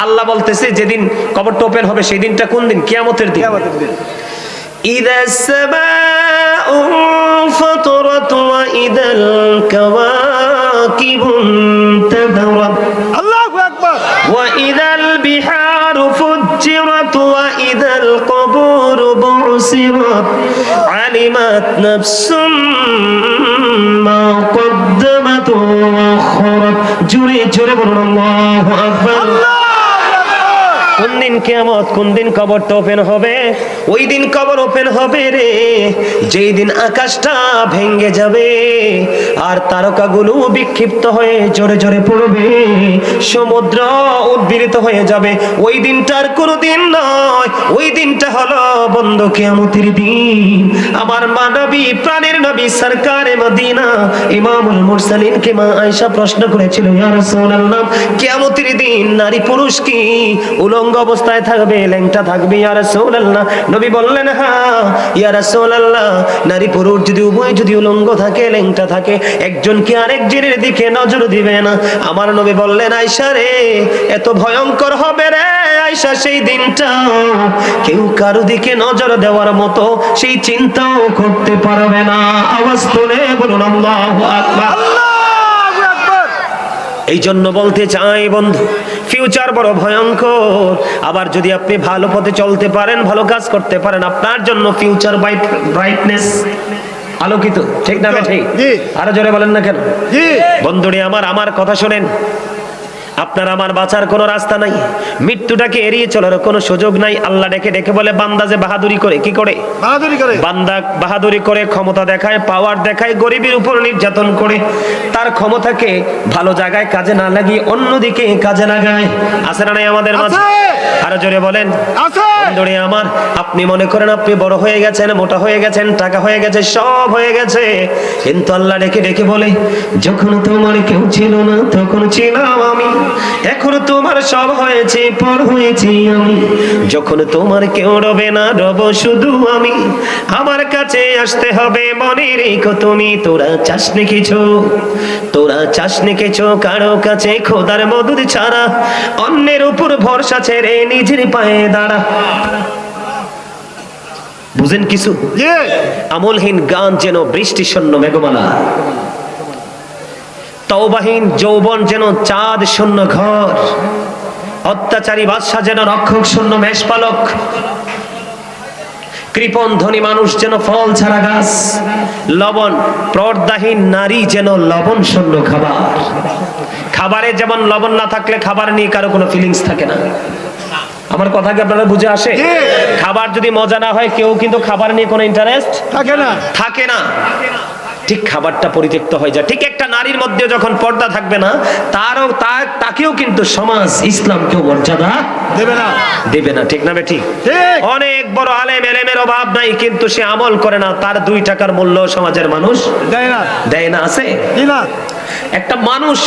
আল্লাহ বলতেছে যেদিন কবরটা ওপেন হবে সেই দিনটা কোন দিন? কিয়ামতের দিন। ইযা সামাউ ফাতরাত ওয়া ইদাল কাওয়াকিবুন তাদারাত, আল্লাহু আকবার। ওয়া ইদাল বিহারু ফুজ্জিরাত ওয়া ইদাল কবুরু বুসিরাত আলিমাত নাফসুম মা কদ্দামাত ওয়া আখরাত। জোরে জোরে বলুন আল্লাহু আকবার। কোন দিন কিয়ামত, কোন দিন কবরটা ওপেন হবে? ওই দিন কবর ওপেন হবে রে, যেই দিন আকাশটা ভেঙে যাবে আর তারকাগুলো বিক্ষিপ্ত হয়ে জোরে জোরে পড়বে, সমুদ্র উদ্গীরিত হয়ে যাবে। ওই দিনটার কোনো দিন নয়, ওই দিনটা হলো বন্ধু কিয়ামতের দিন। আমার মানবী প্রাণের নবী সরকারে মদিনা ইমামুল মুরসালিনকে মা আয়েশা প্রশ্ন করেছিল, ইয়া রাসূলুল্লাহ, কিয়ামতের দিন নারী পুরুষ কি উলঙ্গ অবস্থায় থাকবে, ল্যাংটা থাকবে? ইয়া রাসূলুল্লাহ, নবী বললেন হ্যাঁ ইয়া রাসূলুল্লাহ, নারী পুরুষ যদি উভয় যদি উলঙ্গ থাকে, ল্যাংটা থাকে, একজন কি আরেকজনের দিকে নজর দিবে না? আমার নবী বললেন, আয়েশা রে, এত ভয়ঙ্কর হবে রে আয়েশা সেই দিনটা, কেউ কারো দিকে নজর দেওয়ার মতো সেই চিন্তাও করতে পারবে না। আওয়াজ তুলে বলুন আল্লাহু আকবার। এই জন্য বলতে চাই বন্ধু, ফিউচার বড় ভয়ঙ্কর। আবার যদি আপনি ভালো পথে চলতে পারেন, ভালো কাজ করতে পারেন, আপনার জন্য ফিউচার ব্রাইটনেস, আলোকিত। ঠিক না ঠিক? আরো জোরে বলেন না কেন? বন্ধুরে আমার কথা শোনেন, আপনার আমার বাঁচার কোনো রাস্তা নাই, মৃত্যুটাকে এড়িয়ে চলার কোনো সুযোগ নাই। আল্লাহ ডেকে ডেকে বলে, বান্দা যে বাহাদুরি করে, কি করে? বাহাদুরি করে। বান্দা বাহাদুরি করে, ক্ষমতা দেখায়, পাওয়ার দেখায়, গরিবের উপর নির্যাতন করে, তার ক্ষমতাকে ভালো জায়গায় কাজে না লাগিয়ে অন্যদিকে কাজে লাগায়। আছে না নাই আমাদের মাঝে? আরো জোরে বলেন। বন্ধুরে আমার, আপনি মনে করেন আপনি বড় হয়ে গেছেন, মোটা হয়ে গেছেন, টাকা হয়ে গেছে, সব হয়ে গেছে, কিন্তু আল্লাহ ডেকে ডেকে বলে, যখন তোমার কেউ ছিল না তখন ছিলাম আমি, এখন তোমার সব হয়েছে, পর হয়েছি আমি, যখন তোমার কেউ রবে না রব শুধু আমি, আমার কাছে আসতে হবে মনে রেখো তুমি। তোরা চাসনি কিছু, তোরা চাসনি কিছু কারো কাছে খোদার মদদ ছাড়া, অন্যের উপর ভরসা ছেড়ে নিজের পায়ে দাঁড়া। বুঝেন কিছু? আমলহীন গান যেন বৃষ্টি শূন্য মেঘমালা, তওবাহীন যৌবন যেন চাঁদ শূন্য ঘর, অত্যাচারী বাদশা যেন রক্ষক শূন্য মেষপালক, কৃপণ ধনী মানুষ যেন ফল ছাড়া গাছ, লবণ পর্দাহীন নারী যেন লবণ শূন্য খাবার। খাবারে যেমন লবণ না থাকলে খাবার নিয়ে কারো কোনো ফিলিংস থাকে না। আমার কথা কি আপনারা বুঝে আসে? খাবার যদি মজা না হয়, কেউ কিন্তু খাবার নিয়ে কোনো ইন্টারেস্ট থাকে না। ঠিক খাবারটা পরিত্যক্ত হয়ে যায়। ঠিক একটা নারীর মধ্যে যখন পর্দা থাকবে না, তাকেও কিন্তু সমাজ, ইসলাম কেউ মর্যাদা দেবে না। ঠিক না বেঠিক? অনেক বড় আলেম, এলেমের অভাব নাই, কিন্তু সে আমল করে না, তার 2 টাকার মূল্য সমাজের মানুষ দেয় না। আছে না? একটা মানুষ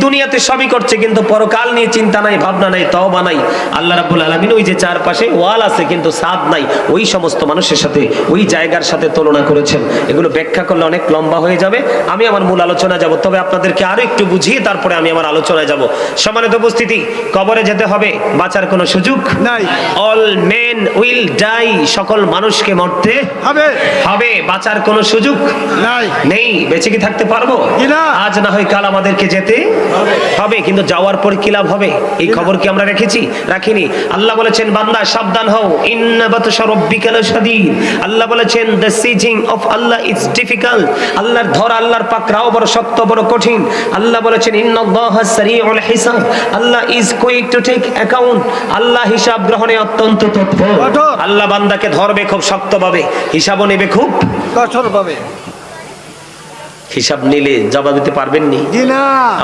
দুনিয়াতে সবই করছে, কিন্তু পরকাল নিয়ে চিন্তা নাই, ভাবনা নাই, তওবা নাই। আল্লাহ রাব্বুল আলামিন ওই যে চারপাশে ওয়াল আছে কিন্তু ছাদ নাই, ওই সমস্ত মানুষের সাথে, ওই জায়গার সাথে তুলনা করেছেন। এগুলো ব্যাখ্যা করলে অনেক লম্বা হয়ে যাবে, আমি আমার মূল আলোচনা যাব। তবে আপনাদেরকে আরো একটু বুঝিয়ে তারপরে আমি আমার আলোচনায় যাব। সম্মানিত উপস্থিতি, কবরে যেতে হবে, বাঁচার কোনো সুযোগ নাই। অল মেন উইল ডাই, সকল মানুষকে মরতে হবে, বাঁচার কোনো সুযোগ নেই। বেঁচে কি থাকতে পারবো? আজ না হয় কাল আমাদেরকে যেতে হবে, কিন্তু যাওয়ার পর কি লাভ হবে? এই খবর কি আমরা রেখেছি? রাখিনি। আল্লাহ বলেছেন, বান্দা সাবধান হও, ইন্না বাতশা রাব্বিকা লাশাদীদ। আল্লাহ বলেছেন, the seizing of Allah is difficult. আল্লাহর ধরা, আল্লাহর পাকড়াও বড় শক্ত, বড় কঠিন। আল্লাহ বলেছেন, ইন্নাল্লাহা সারিউল হিসাব। Allah is quick to take account. আল্লাহ হিসাব গ্রহণে অত্যন্ত তৎপর। আল্লাহ বান্দাকে ধরবে খুব শক্তভাবে, হিসাবও নেবে খুব কঠোরভাবে। হিসাব নিলে জবাব দিতে পারবেন নি?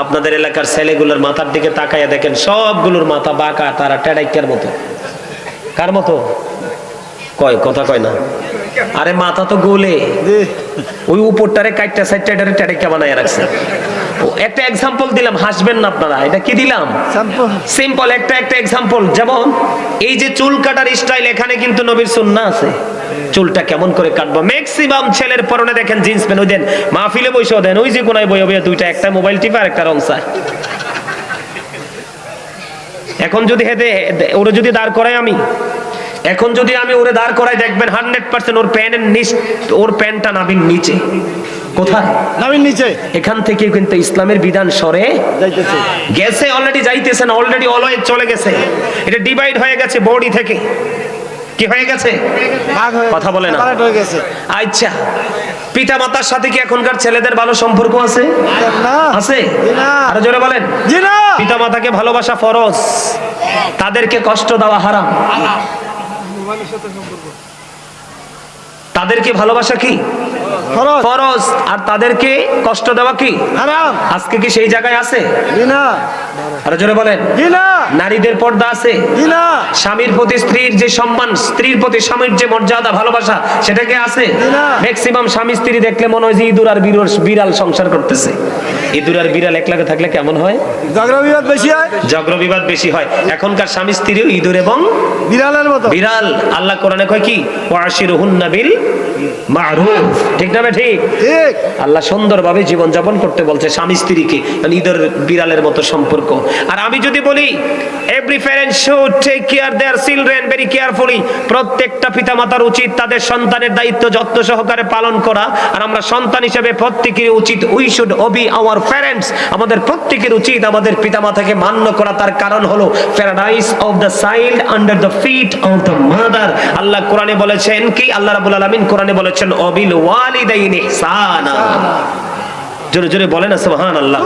আপনাদের এলাকার ছেলেগুলোর মাথার দিকে তাকাইয়া দেখেন, সবগুলোর মাথা বাঁকা, তারা টেডাইকার মতো। কার মতো? কথা কয় না। আরে মাথা তো গোলে, ওই উপরটারে কাইটটা সাইডটা এটারে টেডাইকা বানায় রাখছে। একটা এক্সাম্পল দিলাম, হাসবেন না আপনারা। এটা কি দিলাম? সিম্পল একটা এক্সাম্পল। যেমন এই যে চুল কাটার স্টাইল, এখানে কিন্তু নবীর সুন্নাহ আছে। চুলটা কেমন করে কাটবো? ম্যাক্সিমাম ছেলের পরনে দেখেন জিন্স প্যান্ট, ওই দেন মাহফিলে বসেও দেন, ওই যে কোনায় বইয়া বইয়া দুইটা, একটা মোবাইল টিপা আর একটা রং চায়। এখন যদি ওরে যদি দাঁড় করাই আমি, এখন যদি আমি ওরে দাঁড় করাই, দেখবেন 100% ওর প্যান্টের নিচ, ওর প্যান্টটা নাভির নিচে। কোথায়? নাভির নিচে। এখান থেকে কিন্তু ইসলামের বিধান সরে যাইতেছে, গেছে অলরেডি, যাইতেছে না, অলরেডি অলওয়েজ চলে গেছে। এটা ডিভাইড হয়ে গেছে বডি থেকে। কি হয়ে গেছে? কথা বলে না। আচ্ছা, পিতা মাতার সাথে কি এখনকার ছেলেদের ভালো সম্পর্ক আছে? আছে? আরো জোরে বলেন। পিতা মাতাকে ভালোবাসা ফরজ, তাদেরকে কষ্ট দেওয়া হারাম। তাদেরকে ভালোবাসা কি ফরজ, আর তাদেরকে কষ্ট দেওয়া কি হারাম। আজকে কি সেই জায়গায় আছে? না। আরো জোরে বলেন। নারীদের পর্দা আছে? না। স্বামীর প্রতি স্ত্রীর যে সম্মান, স্ত্রীর প্রতি স্বামীর যে মর্যাদা, ভালোবাসা, সেটা কি আছে? ম্যাক্সিমাম স্বামী স্ত্রী দেখলে মনে হয় যে ইঁদুর আর বিড়াল সংসার করতেছে। ইঁদুর আর বিড়াল একলাগে থাকলে কেমন হয়? ঝগড়া বিবাদ বেশি হয়। ঝগড়া বিবাদ বেশি হয়। এখনকার স্বামী স্ত্রীও ইঁদুর এবং বিড়ালের মতো। বিড়াল। আল্লাহ কোরআনে কয় কি? ওয়াশিরুহুন্না বিল মারুফ। ঠিক না? ঠিক। আল্লাহ সুন্দরভাবে জীবন যাপন করতে বলছে স্বামী স্ত্রীকে, ইঁদুর বিড়ালের মতো সম্পর্ক। আর আমি যদি বলি every parent should take care their children very carefully, প্রত্যেকটা পিতামাতার উচিত তাদের সন্তানের দায়িত্ব যত্ন সহকারে পালন করা। আর আমরা সন্তান হিসেবে প্রত্যেকের উচিত we should Obi our parents, আমাদের প্রত্যেকের উচিত আমাদের পিতামাতাকে মান্য করা। তার কারণ হলো paradise of the child under the feet of the mother. আল্লাহ কোরআনে বলেছেন কি? আল্লাহ রাব্বুল আলামিন কোরআনে বলেছেন অবিল ওয়ালিদাইনি ইহসানা। জোরে জোরে বলেন না সুবহানাল্লাহ।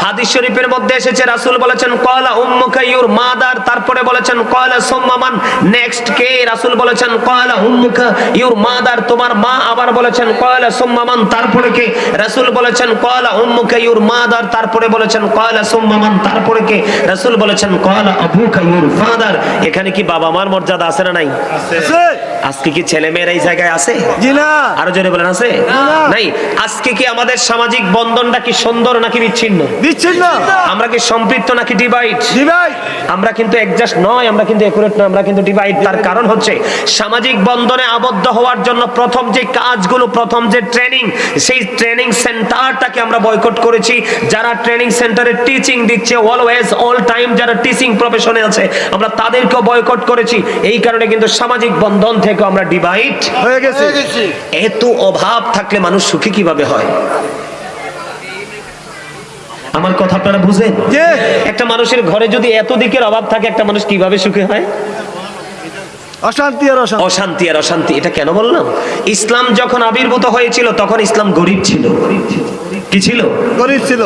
হাদিস শরীফের মধ্যে এসেছে, রাসূল বলেছেন ক্বালা উম্মুকা ইউর মাদার, তারপরে বলেছেন ক্বালা সুম্মা মান, নেক্সট কে? রাসূল বলেছেন ক্বালা উম্মুকা ইউর মাদার, তোমার মা। আবার বলেছেন ক্বালা সুম্মা মান, তারপরে কে? রাসূল বলেছেন ক্বালা উম্মুকা ইউর মাদার, তারপরে বলেছেন ক্বালা সুম্মা মান, তারপরে কে? রাসূল বলেছেন ক্বালা আবুকা ইউর ফাদার। এখানে কি বাবা মার মর্যাদা আছে না নাই? আছে। আজকে কি ছেলে মেয়েরা এই জায়গায় আছে? জি না। আরো জোরে বলেন আছে? নাই। আজকে কি আমাদের সামাজিক বন্ধনটা কি সুন্দর নাকি বিচ্ছিন্ন? বিচ্ছিন্ন। আমরা কি সম্পৃক্ত নাকি ডিভাইড? ডিভাইড। আমরা কিন্তু অ্যাডজাস্ট নয়, আমরা কিন্তু একুরেট নয়, আমরা কিন্তু ডিভাইড। তার কারণ হচ্ছে সামাজিক বন্ধনে আবদ্ধ হওয়ার জন্য প্রথম যে কাজগুলো, প্রথম যে ট্রেনিং, সেই ট্রেনিং সেন্টারটাকে আমরা বয়কট করেছি। যারা ট্রেনিং সেন্টারে টিচিং দিচ্ছে অলওয়েজ অল টাইম, যারা টিচিং প্রফেশনে আছে, আমরা তাদেরকেও বয়কট করেছি। এই কারণে কিন্তু সামাজিক বন্ধন থেকে আমরা ডিভাইড হয়ে গেছি। এত অভাব থাকলে মানুষ সুখী কিভাবে হয়? আমার কথা আপনারা বুঝেন? একটা মানুষের ঘরে যদি এত দিকের অভাব থাকে, একটা মানুষ কিভাবে সুখী হয়? অশান্তি আর অশান্তি, অশান্তি আর অশান্তি। এটা কেন বললাম? ইসলাম যখন আবির্ভূত হয়েছিল তখন ইসলাম গরিব ছিল। কি ছিল? গরিব ছিল।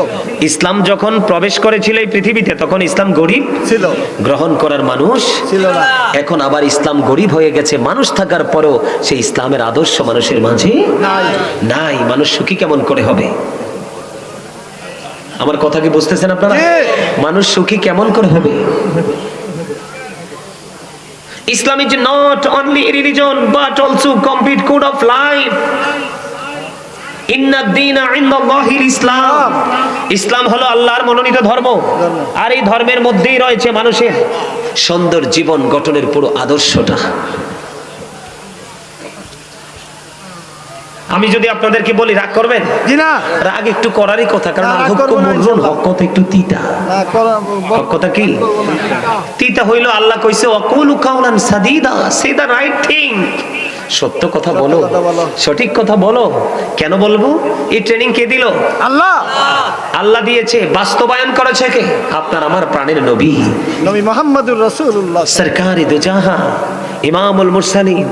ইসলাম যখন প্রবেশ করেছিল এই পৃথিবীতে তখন ইসলাম গরিব ছিল, গ্রহণ করার মানুষ ছিল না। এখন আবার ইসলাম গরিব হয়ে গেছে, মানুষ থাকার পরেও সেই ইসলামের আদর্শ মানুষের মাঝে নাই। মানুষ সুখী কেমন করে হবে? আমার কথা কি বুঝতেছেন আপনারা? মানুষ সুখী কেমন করে হবে? Islam is not only a religion but also complete code of life. Inna ad-dina 'inda Allahil Islam. ইসলাম হলো আল্লাহর মনোনীত ধর্ম, আর এই ধর্মের মধ্যেই রয়েছে মানুষের সুন্দর জীবন গঠনের পুরো আদর্শটা। আমি যদি আপনাদেরকে বলি রাগ করবেন? জি না। রাগ একটু করারই কথা, কারণ হক কথা একটু তিতা। হক কথা কি? তিতা হইলো আল্লাহ কইছে ওয়াকুলু কাওলান সাদীদা, সে দা রাইট থিং। সত্য কথা বলো, সঠিক কথা বলো। কেন বলবো? এই ট্রেনিং কে দিল? আল্লাহ। আল্লাহ দিয়েছে। বাস্তবায়ন করেছে কে? আপনার আমার প্রাণের নবী, নবী মুহাম্মদুর রাসূলুল্লাহ, সরকারি দু জাহান, ইমামুল মুরসালিন,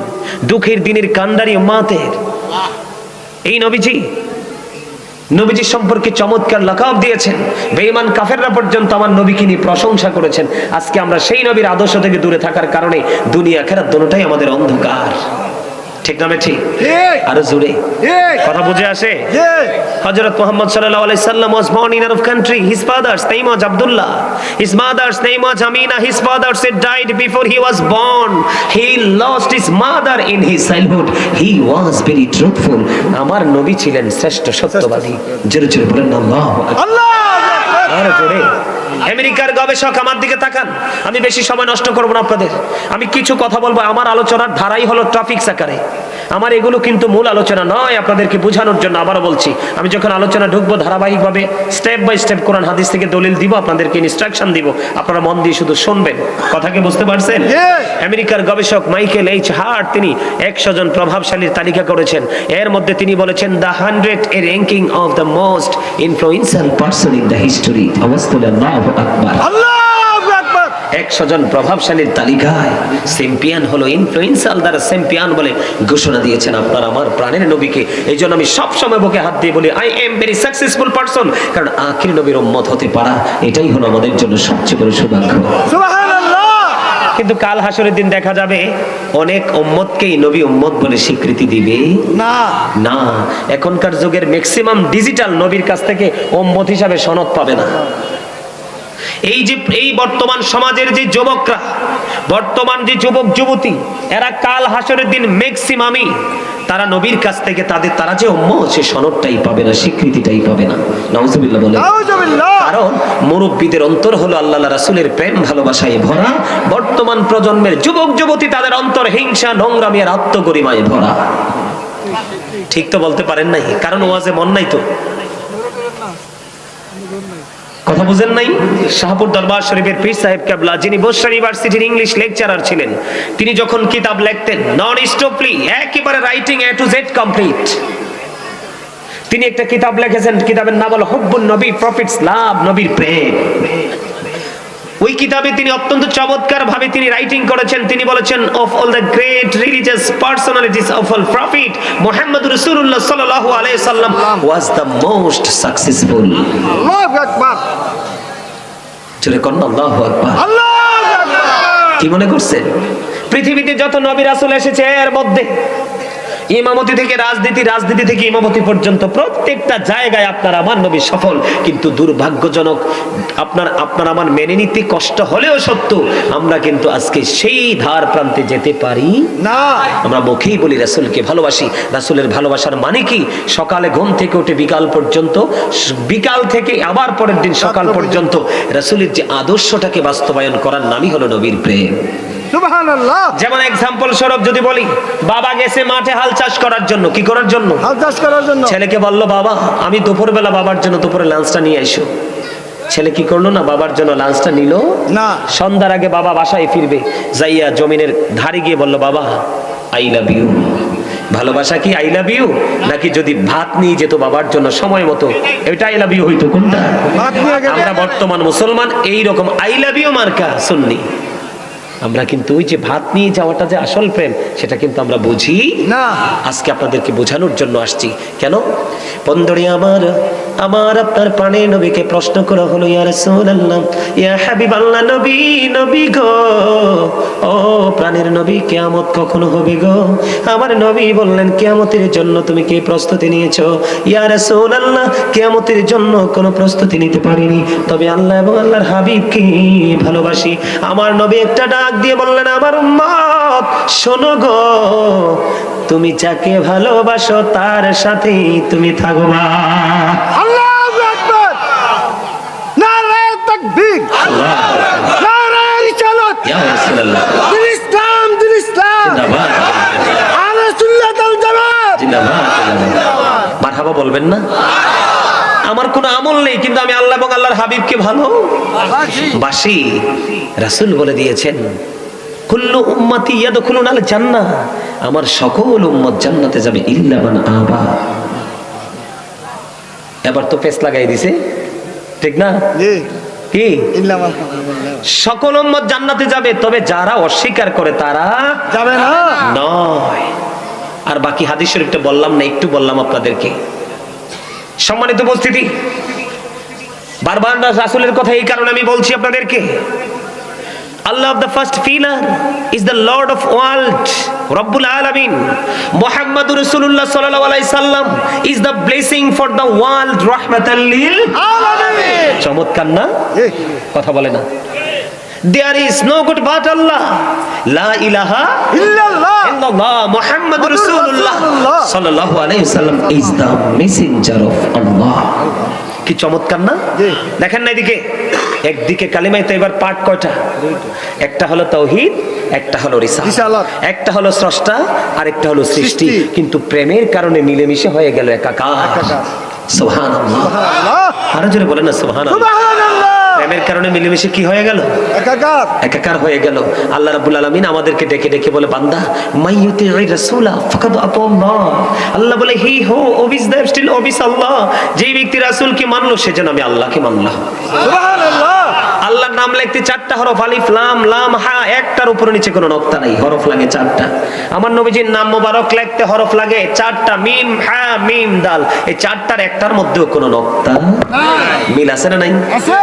দুঃখের দিনের কান্ডারি উম্মতের এই নবীজি সম্পর্কে চমৎকার লাকাব দিয়েছেন। বেঈমান কাফেররা পর্যন্ত আমার নবীকে নিয়ে প্রশংসা করেছেন। আজকে আমরা সেই নবীর আদর্শ থেকে দূরে থাকার কারণে দুনিয়া আখিরাত দুটোটাই আমাদের অন্ধকার। ঠিক না? ঠিক। আরো জোরে কথা বুঝে আসে? হযরত মুহাম্মদ সাল্লাল্লাহু আলাইহি সাল্লাম was born in Arab country. His father's name was Abdullah, his mother's name was Amina. His father said died before he was born. He lost his mother in his childhood. He was very truthful. আমার নবী ছিলেন শ্রেষ্ঠ সত্যবাদী। জোরে জোরে বলেন আল্লাহু আকবার। আল্লাহু আকবার। আরো জোরে আমেরিকার গবেষক আমার দিকে তাকান, আমি বেশি সময় নষ্ট করব না আপনাদের, আমি কিছু কথা বলবো। আমার আলোচনার ধারাই হলো ট্রাফিক্স আকারে, আমার এগুলো কিন্তু মূল আলোচনা নয়, আপনাদেরকে বোঝানোর জন্য আবারও বলছি। আমি যখন আলোচনা ঢুকবো ধারাবাহিকভাবে স্টেপ বাই স্টেপ কোরআন হাদিস থেকে দলিল দিব, আপনাদেরকে ইনস্ট্রাকশন দিব, আপনারা মন দিয়ে শুধু শুনবেন। কথা কি বুঝতে পারছেন? আমেরিকার গবেষক মাইকেল এইচ হার্ট তিনি 100 জন প্রভাবশালীর তালিকা করেছেন। এর মধ্যে তিনি বলেছেন the 100 A ranking of the most influential person in the history. আল্লাহু আকবার, আল্লাহু আকবার। 100 জন প্রভাবশালীর তালিকায় চ্যাম্পিয়ন হলো, ইনফ্লুয়েন্সিয়াল দ্বারা চ্যাম্পিয়ন বলে ঘোষণা দিয়েছেন আপনার আমার প্রাণের নবীকে। এই জন্য আমি সব সময় বুকে হাত দিয়ে বলি I am very successful person, কারণ আখির নবীর উম্মত হতে পারা এটাই হলো আমাদের জন্য সবচেয়ে বড় সৌভাগ্য। সুবহানাল্লাহ। কিন্তু কাল হাসরের দিন দেখা যাবে অনেক উম্মতকেই নবী উম্মত বলে স্বীকৃতি দিবে না। না, এখনকার যুগের ম্যাক্সিমাম ডিজিটাল নবীর কাছ থেকে উম্মত হিসাবে সনদ পাবে না। এই বর্তমান সমাজের যে যুবকরা, বর্তমান যে যুবক যুবতী, এরা কাল হাসরের দিন ম্যাক্সিমামই তারা নবীর কাছ থেকে তারা যে উম্মত সে সনদটাই পাবে না, স্বীকৃতিটাই পাবে না। নাউজুবিল্লাহ বলে। কারণ মুরব্বীদের অন্তর হলো আল্লাহ রাসূলের প্রেম ভালোবাসায় ভরা, বর্তমান প্রজন্মের যুবক যুবতী তাদের অন্তর হিংসা নোংরামি আর আত্মগরিমায় ভরা। ঠিক তো বলতে পারেন নাই? কারণ ওয়াজে মন নাই তো, কথা বুঝেন নাই? শাহপুর দরবার শরীফের পীর সাহেব কেবলা, যিনি বসরা ইউনিভার্সিটির ইংলিশ লেকচারার ছিলেন, তিনি যখন কিতাব লিখতেন নন স্টপলি, একেবারে writing A to Z complete, তিনি একটা কিতাব লিখেছেন, কিতাবের নাম হলো হুব্বুন নবী, প্রফিটস লাভ, নবীর প্রেম। ওই কিতাবে তিনি অত্যন্ত চমৎকার ভাবে তিনি রাইটিং করেছেন। তিনি বলেছেন of all the great religious personalities of all prophet Muhammad রাসূলুল্লাহ সাল্লাল্লাহু আলাইহি সাল্লাম ওয়াজ দ্য মোস্ট সাকসেসফুল। আল্লাহু আকবার, জোরে কোন আল্লাহু আকবার, আল্লাহু আকবার। কি মনে করছেন পৃথিবীতে যত নবী রাসূল এসেছে এর মধ্যে ইমামতি থেকে রাজনীতি, রাজনীতি থেকে ইমামতি পর্যন্ত প্রত্যেকটা জায়গায় আপনার আমার নবী সফল। কিন্তু দুর্ভাগ্যজনক, আপনার আমার মেনে নিতে কষ্ট হলেও সত্য, আমরা কিন্তু আজকে সেই ধার প্রান্তে যেতে পারি না। আমরা মুখেই বলি রাসূলকে ভালোবাসি। রাসূলের ভালোবাসার মানে কি? সকালে ঘুম থেকে উঠে বিকাল পর্যন্ত, বিকাল থেকে আবার পরের দিন সকাল পর্যন্ত রাসূলের যে আদর্শটাকে বাস্তবায়ন করার নামই হলো নবীর প্রেম। সুবহানাল্লাহ। যেমন এক্সাম্পল স্বরূপ যদি বলি, বাবা গেছে মাঠে হাল চাষ করার জন্য। কি করার জন্য? হাল চাষ করার জন্য। ছেলেকে বলল বাবা আমি দুপুরবেলা বাবার জন্য দুপুরে লাঞ্চটা নিয়ে এসো। ছেলে কি করলো না? বাবার জন্য লাঞ্চটা নিল না। সন্ধ্যার আগে বাবা বাসায় ফিরবে, যাইয়া জমিনের ধারে গিয়ে বলল বাবা আই লাভ ইউ। ভালোবাসা কি আই লাভ ইউ, নাকি যদি ভাত নিয়ে যেত বাবার জন্য সময় মতো, এটা আই লাভ ইউ হইতো? কোনটা? আমরা বর্তমান মুসলমান এইরকম আই লাভ ইউ মার্কা সুন্নি। আমরা কিন্তু ওই যে ভাত নিয়ে যাওয়াটা যে আসল প্রেম, সেটা কিন্তু আমরা বুঝি না। আজকে আপনাদেরকে বোঝানোর জন্য আসছি। কেন বন্ধুরে আমার আপনার প্রাণের নবীকে প্রশ্ন করা হলো, ইয়া রাসূলুল্লাহ, ইয়া হাবিবাল্লাহ, নবী নবী গো, ও প্রাণের নবী কিয়ামত কখন হবে গো? আমার নবী বললেন কিয়ামতের জন্য তুমি কি প্রস্তুতি নিয়েছো? ইয়া রাসূলুল্লাহ, কিয়ামতের জন্য কোনো প্রস্তুতি নিতে পারিনি, তবে আল্লাহ এবং আল্লাহর হাবিবকে ভালোবাসি। আমার নবী একটা ডাক দিয়ে বললেন, আমার উম্মত শোনো গো, তুমি যাকে ভালোবাসো তার সাথেই তুমি থাকবা। আল্লাহু আকবার, নারে তাকবীর, নারে রিসালাত, ইয়া রাসূলুল্লাহ, দিন ইসলাম, দিন ইসলাম, জিন্দাবাদ, আহলে সুন্নাত ওয়াল জামাত, জিন্দাবাদ, জিন্দাবাদ। মারহাবা বলবেন না? আমার কোনো আমল নেই, কিন্তু আমি আল্লাহ এবং আল্লাহর হাবিবকে ভালোবাসি। রাসূল বলে দিয়েছেন কুল্লু উম্মতি ইয়াদখুলুনাল জান্নাহ, আমার সকল উম্মত জান্নাতে যাবে ইল্লা মান আবা। এবার তো পেছ লাগাই দিছে, ঠিক না? জি। কি? ইল্লা মান সকল উম্মত জান্নাতে যাবে, তবে যারা অস্বীকার করে তারা যাবে না, নয়। আর বাকি হাদিস শরীফটা বললাম না, একটু বললাম আপনাদেরকে। সম্মানিত উপস্থিতি, বারবার রাসূলের কথা এই কারণে আমি বলছি আপনাদেরকে, Allah of the first pillar is the Lord of world, Rabbul Alamin. Muhammadur Rasulullah sallallahu alaihi wasallam is the blessing for the world, rahmatan lil alamin. চমৎকার না? কথা বলে না? There is no good but Allah. La ilaha illallah. Illallah. Muhammadur Rasulullah sallallahu alaihi wasallam is the messenger of Allah. কি চমৎকার না? দেখেন না এদিকে, একদিকে কালিমায়ে তাইয়্যিবার পার্ট কয়টা? একটা হলো তাওহীদ, একটা হলো রিসালাত, একটা হলো স্রষ্টা আর একটা হলো সৃষ্টি। কিন্তু প্রেমের কারণে মিলেমিশে হয়ে গেল একাকার। সুবহানাল্লাহ, আরো জোরে বলেন না সুবহানাল্লাহ। প্রেমের কারণে মিলেমিশে কি হয়ে গেল? একাকার, একাকার হয়ে গেল। আল্লাহ রাব্বুল আলামিন আমাদেরকে ডেকে ডেকে বলে, বান্দা মাইয়ুতির রাসূলা ফাকাদ আতাল্লাহ। আল্লাহ বলে, হি হু ওবিস দ্য স্টিল ওবিস আল্লাহ। যেই ব্যক্তি রাসূলকে মানলো সে যেন আমি আল্লাহকে মানলো। সুবহানাল্লাহ। আল্লাহর নাম লিখতে 4টা হরফ, আলিফ লাম লাম হা, একটার উপরে নিচে কোনো নক্তা নাই, হরফ লাগে 4টা। আমার নবীজির নাম মোবারক লিখতে হরফ লাগে 4টা, মিম হা মিম দাল। এই 4টার একটার মধ্যেও কোনো নক্তা নাই। মিল আছে না নাই? আছে।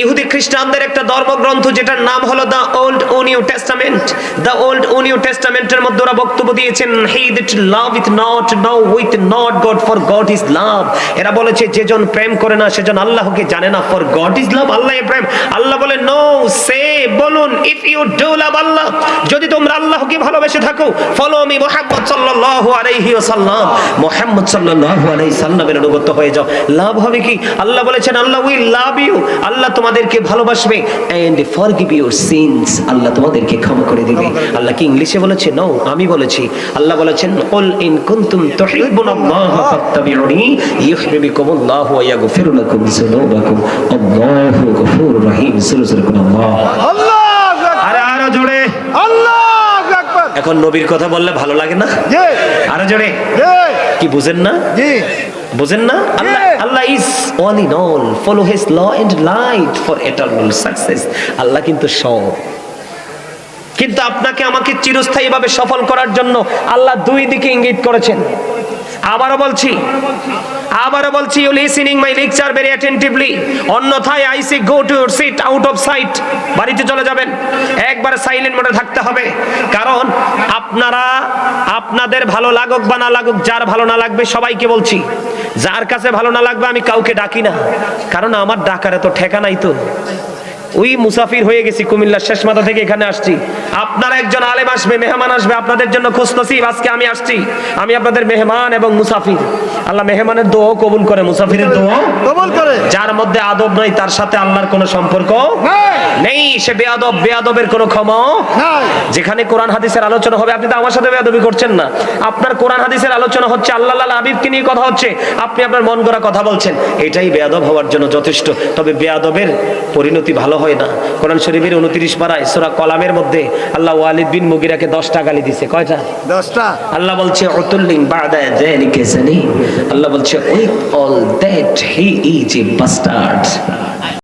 ইহুদি খ্রিস্টানদের একটা ধর্মগ্রন্থ যেটার নাম হলো দ্য ওল্ড ও নিউ টেস্টামেন্ট। দ্য ওল্ড ও নিউ টেস্টামেন্টের মধ্যে ওরা বক্তব্য দিয়েছেন, he that loveth not knoweth not God, for God is love. এরা বলেছে যেজন প্রেম করে না সেজন আল্লাহকে জানে না, ফর গড ইজ লাভ, আল্লাহ প্রেম। আল্লাহ বলে, নো সে, বলুন, ইফ ইউ ডু লাভ আল্লাহ, যদি তোমরা আল্লাহকে ভালোবেসে থাকো, ফলো মি মুহাম্মদ সাল্লাল্লাহু আলাইহি ওয়াসাল্লাম, মুহাম্মদ সাল্লাল্লাহু আলাইহি সাল্লামের অনুগত হয়ে যাও। লাভ হবে কি? আল্লাহ বলেছেন, আল্লাহ উইল লাভ ইউ, আল্লাহ তোমাদেরকে ভালোবাসবে, এন্ড ফরগিভ ইউর সিনস, আল্লাহ তোমাদেরকে ক্ষমা করে দিবে। আল্লাহ কি ইংলিশে বলেছে? নো, আমি বলেছি। আল্লাহ বলেছেন, কুল ইন কুনতুম তুহিব্বুনাল্লাহ ফাত্তাবিউনি ইউহিব্বুকুমুল্লাহু ওয়া ইয়াগফির লাকুম যুনুবাকুম, আল্লাহু গফুরুর রহিম। সুবহানাল্লাহ, আল্লাহু আকবার। আরো জোরে আল্লাহু আকবার। এখন নবীর কথা বললে ভালো লাগে না? জি। আরো জোরে জি। কি বুঝেন না? জি। বুঝেন না? Allah, Allah is all in all, follow his law and light for eternal success. আল্লাহ কিন্তু সব, কিন্তু আপনাকে আমাকে চিরস্থায়ী ভাবে সফল করার জন্য আল্লাহ দুই দিকে ইঙ্গিত করেছেন। আবারও বলছি, you listening my lecture very attentively, অন্যথায় I say go to your seat out of sight, বাড়িতে চলে যাবেন। একবার সাইলেন্ট মোডে থাকতে হবে, কারণ আপনারা, আপনাদের ভালো লাগুক বা না লাগুক, যার ভালো না লাগবে সবাইকে বলছি, যার কাছে ভালো না লাগবে আমি কাউকে ডাকি না, কারণ আমার ডাকার এত ঠেকা নাই তো। ওই মুসাফির হয়ে গেছি, কুমিল্লার শেষ মাথা থেকে এখানে আসছি। আপনারা একজন আলেম আসবে, মেহমান আসবে, আপনাদের জন্য খুশনসিব আজকে আমি আসছি। আমি আপনাদের মেহমান এবং মুসাফির। আল্লাহ মেহমানের দোয়া কবুল করে, মুসাফিরের দোয়া কবুল করে। যার মধ্যে আদব নাই তার সাথে আল্লাহর কোনো সম্পর্ক নেই, সে বেয়াদব, বেয়াদবের কোনো ক্ষমা নাই। যেখানে কোরআন হাদিসের আলোচনা হবে, আপনি তো আমার সাথে বেয়াদবি করছেন না, আপনার কোরআন হাদিসের আলোচনা হচ্ছে, আল্লাহ হাবিবকে নিয়ে কথা হচ্ছে, আপনি আপনার মন গড়া কথা বলছেন, এটাই বেয়াদব হওয়ার জন্য যথেষ্ট। তবে বেয়াদবের পরিণতি ভালো হয় না। কোরআন শরীফের 29 পারায় সূরা কলামের মধ্যে আল্লাহ ওয়ালিদ বিন মুগিরাকে 10টা গালি দিয়েছে। কয়টা? 10টা। আল্লাহ বলছে, উতুল্লিন বাদা যালিকা জালিম। আল্লাহ বলছে, with all that he is a bastard.